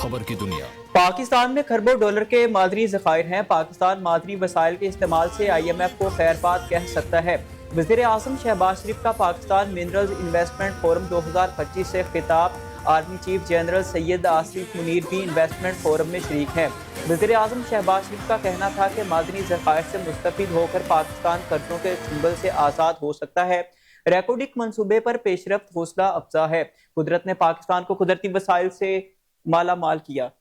खबर की दुनिया। पाकिस्तान में खरबों डॉलर के मादनी ज़खायर हैं। पाकिस्तान मादनी वसाइल के इस्तेमाल से IMF को खैरबाद कह सकता है। वज़ीर आज़म शहबाज शरीफ का पाकिस्तान मिनरल्स इन्वेस्टमेंट फोरम 2025 से खिताब। Army chief general Syed Asif Munir भी इन्वेस्टमेंट फोरम में शरीक हैं। वज़ीर आज़म शहबाज शरीफ का कहना था कि मादनी ज़खायर से मुस्तफ़ीद होकर पाकिस्तान कर्जों के चुंगल से आज़ाद हो सकता है। रेकोडिक मंसूबे पर पेशरफ्त हौसला अफजा है। कुदरत ने पाकिस्तान को कुदरती वसाइल से माला माल किया।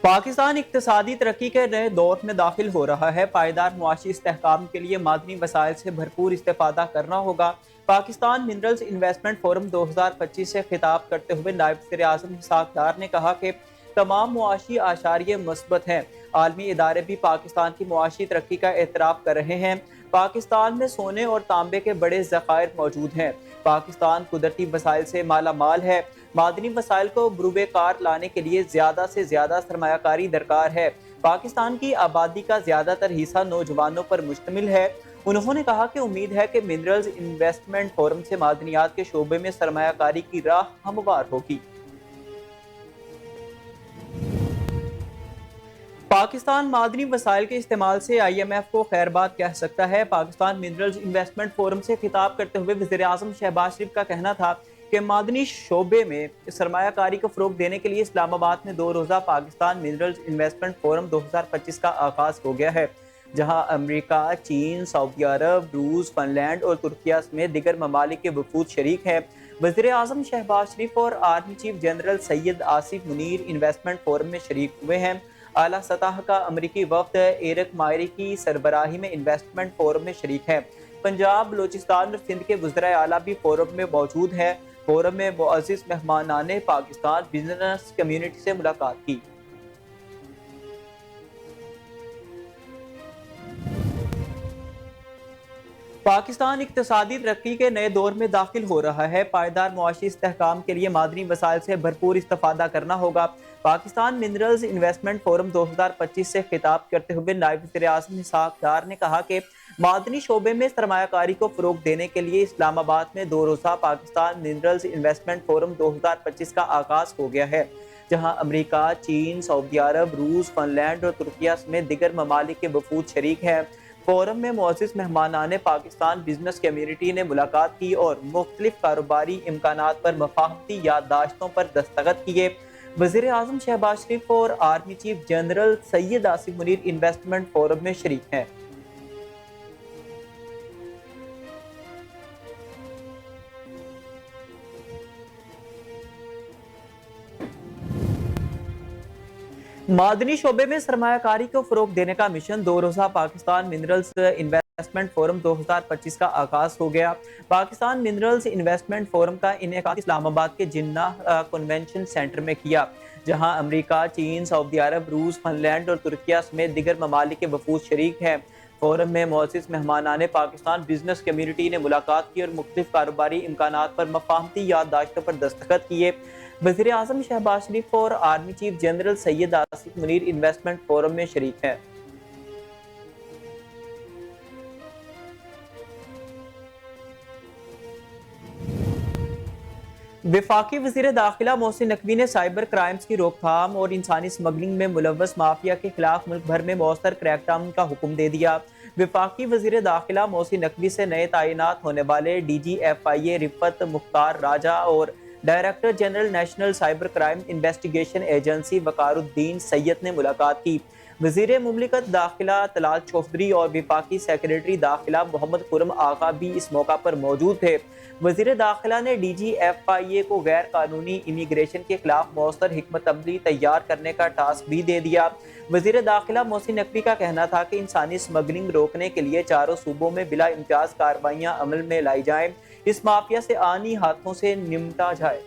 पाकिस्तान इक्तिसादी तरक्की के नए दौर में दाखिल हो रहा है। पायदार मुआशी इस्तेहकाम के लिए मादनी वसाइल से भरपूर इस्तेफादा करना होगा। पाकिस्तान मिनरल्स इन्वेस्टमेंट फोरम 2025 से खिताब करते हुए नायब वज़ीर-ए-आज़म इसहाक डार ने कहा कि तमाम मुआशी आशारिये मस्बत हैं। आलमी इदारे भी पाकिस्तान की मुआशी तरक्की का एतराफ़ कर रहे हैं। पाकिस्तान में सोने और तांबे के बड़े ज़खायर मौजूद हैं। पाकिस्तान कुदरती वसाइल से माला माल है। मादनी वसाइल को बरूबे कार लाने के लिए ज़्यादा से ज़्यादा सरमायाकारी दरकार है। पाकिस्तान की आबादी का ज़्यादातर हिस्सा नौजवानों पर मुश्तमिल है। उन्होंने कहा कि उम्मीद है कि मिनरल्स इन्वेस्टमेंट फोरम से मादनियात के शोबे में सरमायाकारी की राह हमवार होगी। पाकिस्तान मादनी वसाइल के इस्तेमाल से IMF को खैरबाद कह सकता है। पाकिस्तान मिनरल्स इन्वेस्टमेंट फोरम से खिताब करते हुए वज़ीर आज़म शहबाज शरीफ का कहना था कि मादनी शोबे में सरमायाकारी को फ़रोग देने के लिए इस्लामाबाद में 2 रोज़ा पाकिस्तान मिनरल्स इन्वेस्टमेंट फोरम 2025 का आगाज़ हो गया है, जहां अमेरिका, चीन, सऊदी अरब, रूस, फिनलैंड और तुर्किया समेत दीगर ममालिक के वफूद शरीक हैं। वज़ीर आज़म शहबाज शरीफ और army chief general Syed Asif Munir investment forum में शरीक हुए हैं। आला सतह का अमरीकी वफ्द एरिक मायरी की सरबराही में इन्वेस्टमेंट फोरम में शरीक है। पंजाब, बलोचिस्तान और सिंध के वज़राए आला भी फोरम में मौजूद हैं। फोरम में मुअज़्ज़िज़ मेहमानान ने पाकिस्तान बिजनेस कम्युनिटी से मुलाकात की। पाकिस्तान इक्तिसादी तरक्की के नए दौर में दाखिल हो रहा है। पायदार मुआशी इस्तेहकाम के लिए मादनी वसाइल से भरपूर इस्तेफादा करना होगा। पाकिस्तान मिनरल्स इन्वेस्टमेंट फोरम 2025 से खिताब करते हुए नायब वज़ीर-ए-आज़म इसहाक डार ने कहा कि मादनी शोबे में सरमायाकारी को फ़रोग देने के लिए इस्लामाबाद में 2 रोज़ा पाकिस्तान मिनरल्स इन्वेस्टमेंट फोरम 2025 का आगाज़ हो गया है, जहां अमेरिका, चीन, सऊदी अरब, रूस, फिनलैंड और तुर्किया समेत दीगर ममालिक के वफूद शरीक हैं। फोरम में मुअज़्ज़िज़ मेहमानान ने पाकिस्तान बिजनेस कम्युनिटी ने मुलाकात की और मुख्तलिफ कारोबारी इम्कानात पर मफाहमती याददाश्तों पर दस्तखत किए। वज़ीर आज़म शहबाज शरीफ और army chief general Syed Asif Munir investment forum में शरीक हैं। मादनी शोबे में सरमायाकारी को फ़रोग देने का मिशन 2 रोज़ा पाकिस्तान मिनरल्स इन्वेस्टमेंट फोरम 2025 का आगाज़ हो गया। पाकिस्तान मिनरल्स इन्वेस्टमेंट फोरम का इनेकाद इस्लामाबाद के जिन्नाह कन्वेंशन सेंटर में किया, जहां अमेरिका, चीन, सऊदी अरब, रूस, फिनलैंड और तुर्किया समेत दीगर ममालिक के वफूद शरीक हैं। फोरम में मुअज़्ज़िज़ मेहमानान ने पाकिस्तान बिजनेस कम्युनिटी ने मुलाकात की और मुख्तलिफ कारोबारी इम्कानात पर मफाहमती याददाश्तों पर दस्तखत किए। वज़ीर आज़म शहबाज शरीफ और army chief general Syed Asif Munir investment forum में शरीक हैं। वफाकी वज़ीर दाखिला मोहसिन नकवी ने साइबर क्राइम्स की रोकथाम और इंसानी स्मगलिंग में मुलव्वस माफिया के खिलाफ मुल्क भर में मौसर क्रैकडाउन का हुक्म दे दिया। वफाकी वज़ीर दाखिला मोहसिन नकवी से नए तैनात होने वाले DGFIA रिफत मुख्तार राजा और director general national cyber crime investigation agency Waqaruddin Syed ने मुलाकात की। वज़ीर मुमलिकत दाखिला तलाल चौधरी और वफाकी सेक्रेटरी दाखिला मोहम्मद खुरम आगा भी इस मौका पर मौजूद थे। वज़ीर दाखिला ने DGFIA को गैर कानूनी इमिग्रेशन के खिलाफ मौसर हिकमत अमली तैयार करने का टास्क भी दे दिया। वज़ीर दाखिला मोहसिन नकवी का कहना था कि इंसानी स्मगलिंग रोकने के लिए चारों सूबों में बिला इम्तियाज कार्रवाइयाँ अमल में लाई जाएं, इस माफिया से आनी हाथों से निमटा जाए।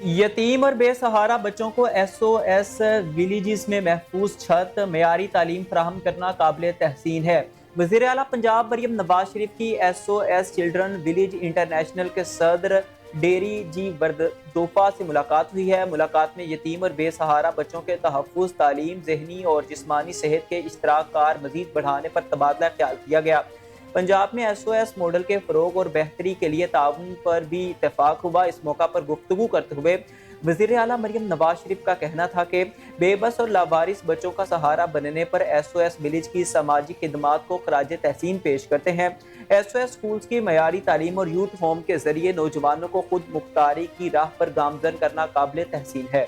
यतीम और बेसहारा बच्चों को SOS विलेजेस में महफूज छत, मेयारी तालीम फराहम करना काबिल तहसीन है। वज़ीर आला पंजाब मरियम नवाज शरीफ की SOS चिल्ड्रन विलेज इंटरनेशनल के सदर ڈیری جی وردوفا سے ملاقات ہوئی ہے۔ ملاقات میں یتیم اور بے سہارا بچوں کے تحفظ، تعلیم، ذہنی اور جسمانی صحت کے اشتراک کار مزید بڑھانے پر تبادلہ خیال کیا گیا۔ پنجاب میں ایس او ایس ماڈل کے فروغ اور بہتری کے لیے تعاون پر بھی اتفاق ہوا۔ اس موقع پر گفتگو کرتے ہوئے وزیر اعلیٰ مریم نواز شریف کا کہنا تھا کہ بے بس اور لاوارث بچوں کا سہارا بننے پر ایس او ایس ولیج کی سماجی خدمات کو خراج تحسین پیش کرتے ہیں۔ ایس او ایس اسکولز کی معیاری تعلیم اور یوتھ ہوم کے ذریعے نوجوانوں کو خود مختاری کی راہ پر گامزن کرنا قابل تحسین ہے۔